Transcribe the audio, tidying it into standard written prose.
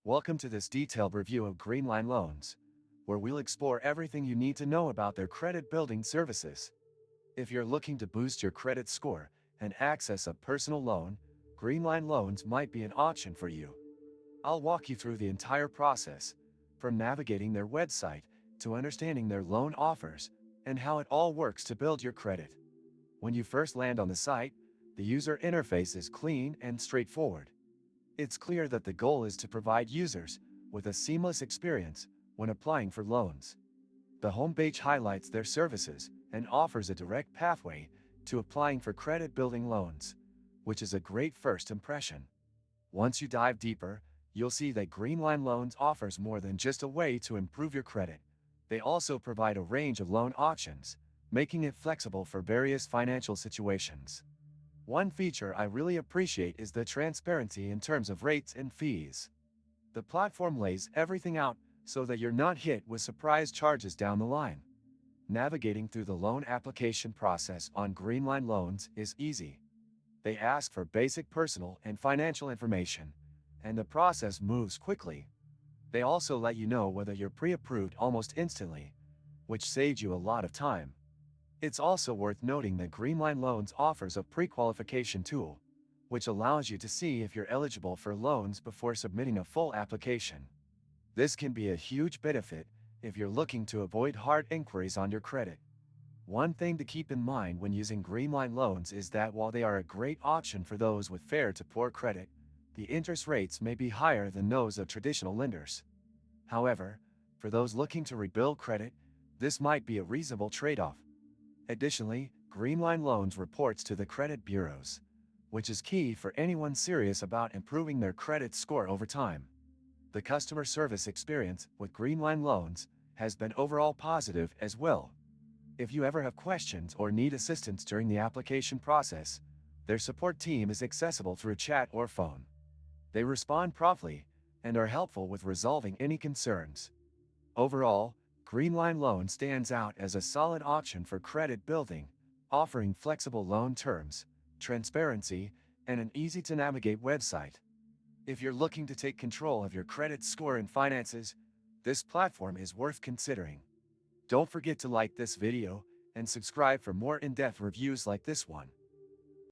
Welcome to this detailed review of Greenline Loans, where we'll explore everything you need to know about their credit building services. If you're looking to boost your credit score and access a personal loan, Greenline Loans might be an option for you. I'll walk you through the entire process, from navigating their website to understanding their loan offers and how it all works to build your credit. When you first land on the site, the user interface is clean and straightforward. It's clear that the goal is to provide users with a seamless experience when applying for loans. The homepage highlights their services and offers a direct pathway to applying for credit-building loans, which is a great first impression. Once you dive deeper, you'll see that Greenline Loans offers more than just a way to improve your credit. They also provide a range of loan options, making it flexible for various financial situations. One feature I really appreciate is the transparency in terms of rates and fees. The platform lays everything out so that you're not hit with surprise charges down the line. Navigating through the loan application process on Greenline Loans is easy. They ask for basic personal and financial information, and the process moves quickly. They also let you know whether you're pre-approved almost instantly, which saves you a lot of time. It's also worth noting that Greenline Loans offers a pre-qualification tool, which allows you to see if you're eligible for loans before submitting a full application. This can be a huge benefit if you're looking to avoid hard inquiries on your credit. One thing to keep in mind when using Greenline Loans is that while they are a great option for those with fair to poor credit, the interest rates may be higher than those of traditional lenders. However, for those looking to rebuild credit, this might be a reasonable trade-off. Additionally, Greenline Loans reports to the credit bureaus, which is key for anyone serious about improving their credit score over time. The customer service experience with Greenline Loans has been overall positive as well. If you ever have questions or need assistance during the application process, their support team is accessible through chat or phone. They respond promptly and are helpful with resolving any concerns. Overall, Greenline Loan stands out as a solid option for credit building, offering flexible loan terms, transparency, and an easy-to-navigate website. If you're looking to take control of your credit score and finances, this platform is worth considering. Don't forget to like this video and subscribe for more in-depth reviews like this one.